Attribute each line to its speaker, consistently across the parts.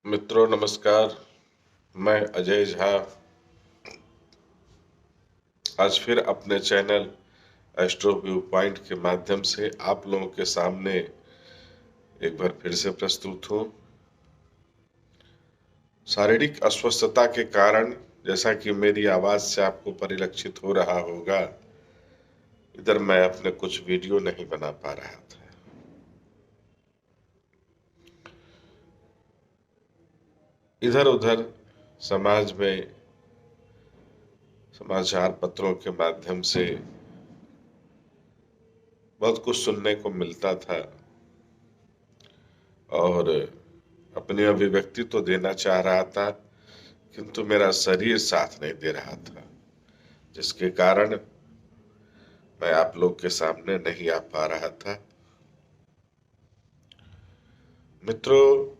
Speaker 1: मित्रों नमस्कार। मैं अजय झा आज फिर अपने चैनल एस्ट्रो व्यू पॉइंट के माध्यम से आप लोगों के सामने एक बार फिर से प्रस्तुत हूँ। शारीरिक अस्वस्थता के कारण, जैसा कि मेरी आवाज से आपको परिलक्षित हो रहा होगा, इधर मैं अपने कुछ वीडियो नहीं बना पा रहा था। इधर उधर समाज में समाचार पत्रों के माध्यम से बहुत कुछ सुनने को मिलता था और अपनी अभिव्यक्ति तो देना चाह रहा था, किंतु मेरा शरीर साथ नहीं दे रहा था, जिसके कारण मैं आप लोग के सामने नहीं आ पा रहा था। मित्रों,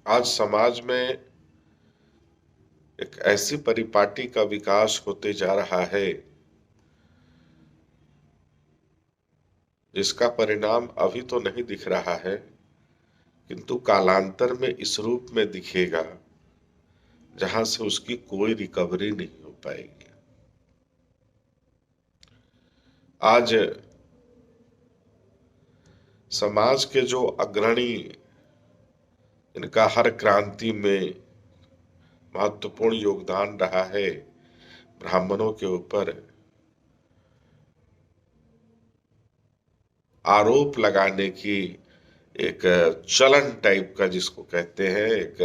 Speaker 1: आज समाज में एक ऐसी परिपाटी का विकास होते जा रहा है जिसका परिणाम अभी तो नहीं दिख रहा है, किंतु कालांतर में इस रूप में दिखेगा जहां से उसकी कोई रिकवरी नहीं हो पाएगी। आज समाज के जो अग्रणी, इनका हर क्रांति में महत्वपूर्ण योगदान रहा है, ब्राह्मणों के ऊपर आरोप लगाने की एक चलन टाइप का, जिसको कहते हैं एक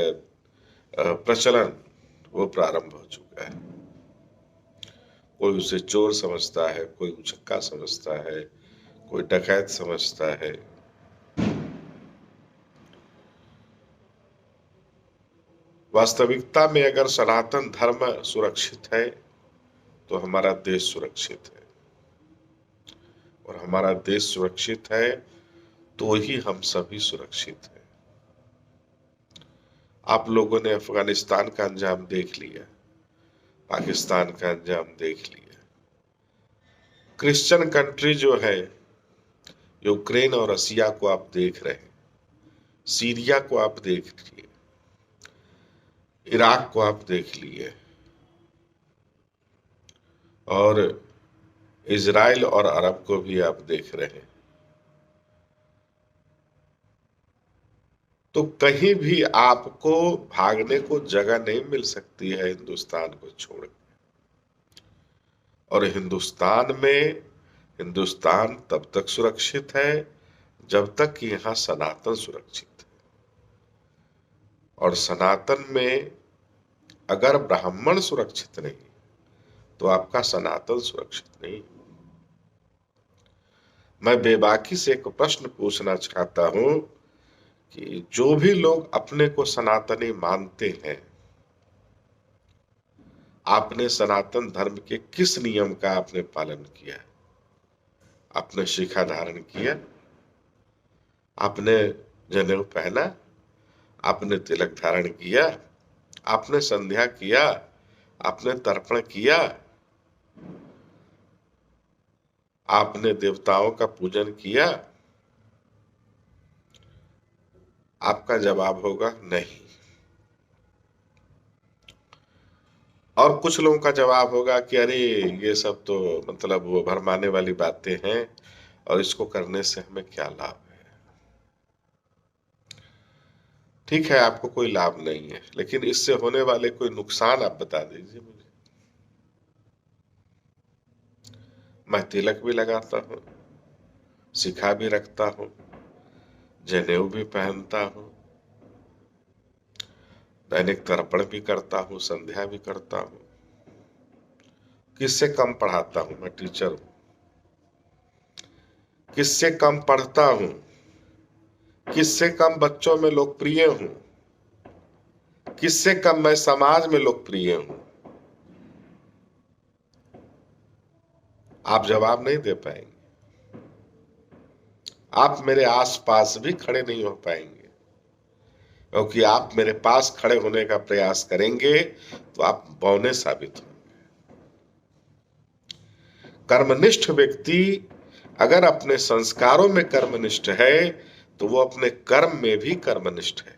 Speaker 1: प्रचलन, वो प्रारंभ हो चुका है। कोई उसे चोर समझता है, कोई उचक्का समझता है, कोई डकैत समझता है। वास्तविकता में अगर सनातन धर्म सुरक्षित है तो हमारा देश सुरक्षित है, और हमारा देश सुरक्षित है तो ही हम सभी सुरक्षित हैं। आप लोगों ने अफगानिस्तान का अंजाम देख लिया, पाकिस्तान का अंजाम देख लिया। क्रिश्चियन कंट्री जो है, यूक्रेन और रसिया को आप देख रहे हैं, सीरिया को आप देख लिए, इराक को आप देख लिए, और इजराइल और अरब को भी आप देख रहे हैं। तो कहीं भी आपको भागने को जगह नहीं मिल सकती है हिंदुस्तान को छोड़। और हिंदुस्तान तब तक सुरक्षित है जब तक कि यहाँ सनातन सुरक्षित है। और सनातन में अगर ब्राह्मण सुरक्षित नहीं तो आपका सनातन सुरक्षित नहीं। मैं बेबाकी से एक प्रश्न पूछना चाहता हूं कि जो भी लोग अपने को सनातनी मानते हैं, आपने सनातन धर्म के किस नियम का आपने पालन किया? आपने शिखा धारण किया, आपने जनेऊ पहना, आपने तिलक धारण किया, आपने संध्या किया, आपने तर्पण किया, आपने देवताओं का पूजन किया? आपका जवाब होगा नहीं। और कुछ लोगों का जवाब होगा कि अरे ये सब तो मतलब वो भरमाने वाली बातें हैं और इसको करने से हमें क्या लाभ है। ठीक है, आपको कोई लाभ नहीं है, लेकिन इससे होने वाले कोई नुकसान आप बता दीजिए मुझे। मैं तिलक भी लगाता हूँ, शिखा भी रखता हूँ, जनेऊ भी पहनता हूँ, दैनिक तर्पण भी करता हूँ, संध्या भी करता हूँ। किससे कम पढ़ाता हूँ? मैं टीचर हूँ। किससे कम पढ़ता हूँ? किससे कम बच्चों में लोकप्रिय हूँ? किससे कम मैं समाज में लोकप्रिय हूँ? आप जवाब नहीं दे पाएंगे। आप मेरे आसपास भी खड़े नहीं हो पाएंगे, क्योंकि आप मेरे पास खड़े होने का प्रयास करेंगे तो आप बौने साबित होंगे। कर्मनिष्ठ व्यक्ति अगर अपने संस्कारों में कर्मनिष्ठ है तो वो अपने कर्म में भी कर्मनिष्ठ है।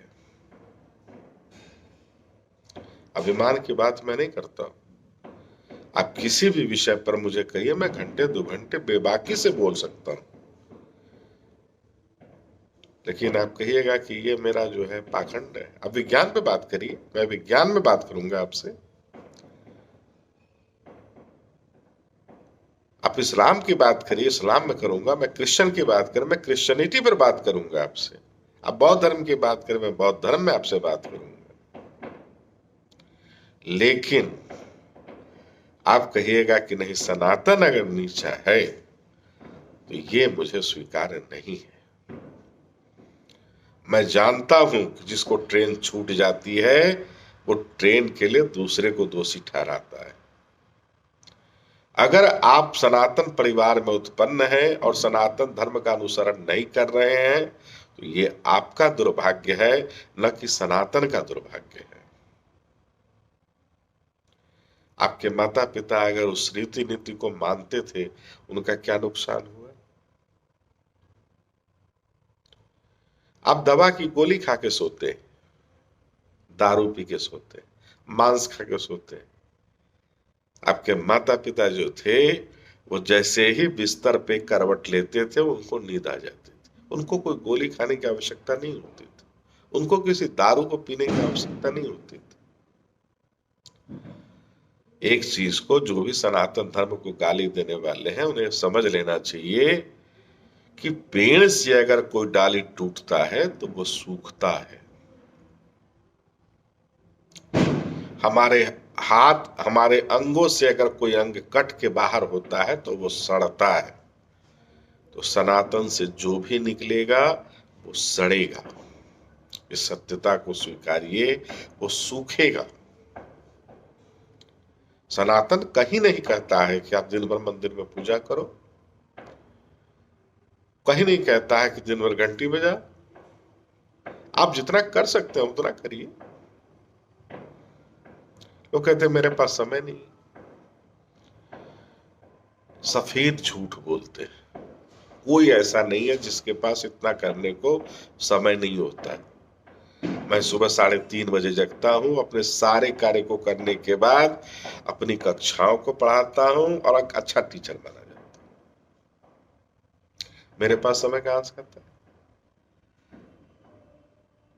Speaker 1: अभिमान की बात मैं नहीं करता। आप किसी भी विषय पर मुझे कहिए, मैं घंटे 2 घंटे बेबाकी से बोल सकता हूं, लेकिन आप कहिएगा कि ये मेरा जो है पाखंड है। अब विज्ञान पे बात करिए, मैं विज्ञान में बात करूंगा आपसे। आप इस्लाम की बात करिए, इस्लाम में करूंगा। मैं क्रिश्चियन की बात करूं, मैं क्रिश्चियनिटी पर बात करूंगा आपसे। आप बौद्ध धर्म की बात करें, मैं बौद्ध धर्म में आपसे बात करूंगा। लेकिन आप कहिएगा कि नहीं, सनातन अगर नीचा है तो ये मुझे स्वीकार्य नहीं है। मैं जानता हूं कि जिसको ट्रेन छूट जाती है वो ट्रेन के लिए दूसरे को दोषी ठहराता है। अगर आप सनातन परिवार में उत्पन्न हैं और सनातन धर्म का अनुसरण नहीं कर रहे हैं तो ये आपका दुर्भाग्य है, न कि सनातन का दुर्भाग्य है। आपके माता पिता अगर उस रीति नीति को मानते थे, उनका क्या नुकसान हुआ? आप दवा की गोली खा के सोते, दारू पी के सोते, मांस खा के सोते। आपके माता पिता जो थे वो जैसे ही बिस्तर पे करवट लेते थे उनको नींद आ जाती थी। उनको कोई गोली खाने की आवश्यकता नहीं होती थी, उनको किसी दारू को पीने की आवश्यकता नहीं होती थी। एक चीज को जो भी सनातन धर्म को गाली देने वाले हैं उन्हें समझ लेना चाहिए कि पेड़ से अगर कोई डाली टूटता है तो वो सूखता है। हमारे हाथ, हमारे अंगों से अगर कोई अंग कट के बाहर होता है तो वो सड़ता है। तो सनातन से जो भी निकलेगा वो सड़ेगा। इस सत्यता को स्वीकारिए, वो सूखेगा। सनातन कहीं नहीं कहता है कि आप दिन भर मंदिर में पूजा करो, कहीं नहीं कहता है कि दिन भर घंटी बजा। आप जितना कर सकते हैं उतना करिए। वो कहते मेरे पास समय नहीं। सफेद झूठ बोलते हैं। कोई ऐसा नहीं है जिसके पास इतना करने को समय नहीं होता है। मैं सुबह 3:30 बजे जगता हूं, अपने सारे कार्य को करने के बाद अपनी कक्षाओं को पढ़ाता हूं और एक अच्छा टीचर बना जाता हूं। मेरे पास समय कहां से आता है?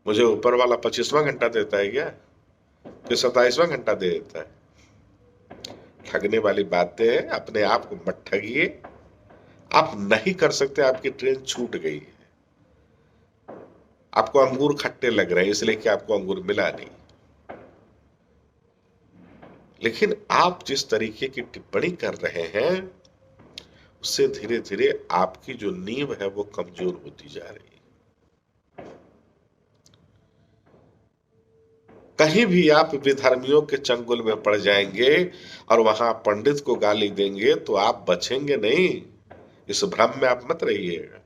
Speaker 1: मुझे ऊपर वाला 25वां घंटा देता है क्या, कि 27वां घंटा दे देता है? ठगने वाली बातें हैं, अपने आप को मत ठगिए। आप नहीं कर सकते, आपकी ट्रेन छूट गई है। आपको अंगूर खट्टे लग रहे हैं इसलिए कि आपको अंगूर मिला नहीं। लेकिन आप जिस तरीके की टिप्पणी कर रहे हैं उससे धीरे धीरे आपकी जो नींव है वो कमजोर होती जा रही है। कहीं भी आप विधर्मियों के चंगुल में पड़ जाएंगे और वहां पंडित को गाली देंगे तो आप बचेंगे नहीं। इस भ्रम में आप मत रहिएगा।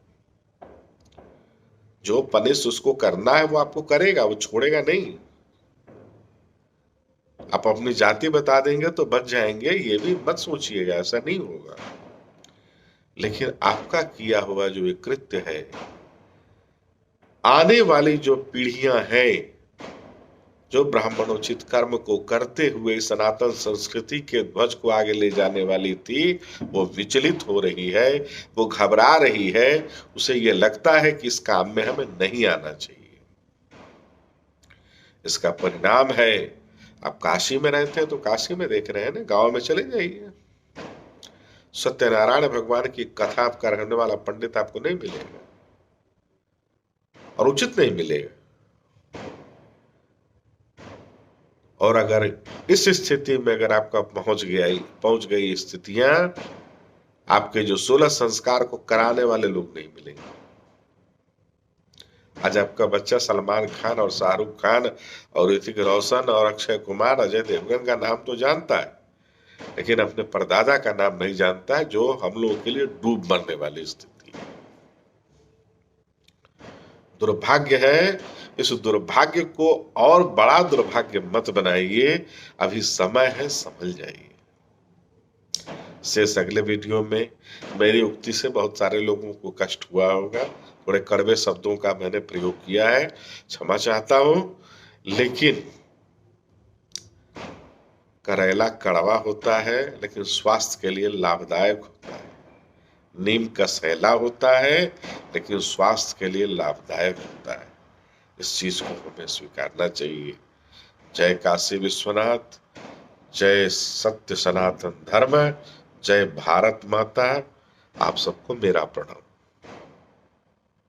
Speaker 1: जो पनिश उसको करना है वो आपको करेगा, वो छोड़ेगा नहीं। आप अपनी जाति बता देंगे तो बच जाएंगे, ये भी मत सोचिएगा, ऐसा नहीं होगा। लेकिन आपका किया हुआ जो ये कृत्य है, आने वाली जो पीढ़ियां हैं जो ब्राह्मणोचित कर्म को करते हुए सनातन संस्कृति के ध्वज को आगे ले जाने वाली थी, वो विचलित हो रही है, वो घबरा रही है। उसे ये लगता है कि इस काम में हमें नहीं आना चाहिए। इसका परिणाम है, आप काशी में रहते हैं तो काशी में देख रहे हैं ना, गांव में चले जाइए, सत्यनारायण भगवान की कथा करने वाला पंडित आपको नहीं मिलेगा और उचित नहीं मिलेगा। और अगर इस स्थिति में अगर आपका पहुंच गई स्थितियां, आपके जो 16 संस्कार को कराने वाले लोग नहीं मिलेंगे। आज आपका बच्चा सलमान खान और शाहरुख खान और ऋतिक रोशन और अक्षय कुमार, अजय देवगन का नाम तो जानता है, लेकिन अपने परदादा का नाम नहीं जानता है, जो हम लोगों के लिए डूब मरने वाली स्थिति है। दुर्भाग्य है। इस दुर्भाग्य को और बड़ा दुर्भाग्य मत बनाइए। अभी समय है, संभल जाइए। शेष अगले वीडियो में। मेरी उक्ति से बहुत सारे लोगों को कष्ट हुआ होगा, थोड़े कड़वे शब्दों का मैंने प्रयोग किया है, क्षमा चाहता हूं। लेकिन करेला कड़वा होता है लेकिन स्वास्थ्य के लिए लाभदायक होता है। नीम कसैला होता है लेकिन स्वास्थ्य के लिए लाभदायक होता है। इस चीज को हमें स्वीकारना चाहिए। जय काशी विश्वनाथ, जय सत्य सनातन धर्म, जय भारत माता। आप सबको मेरा प्रणाम।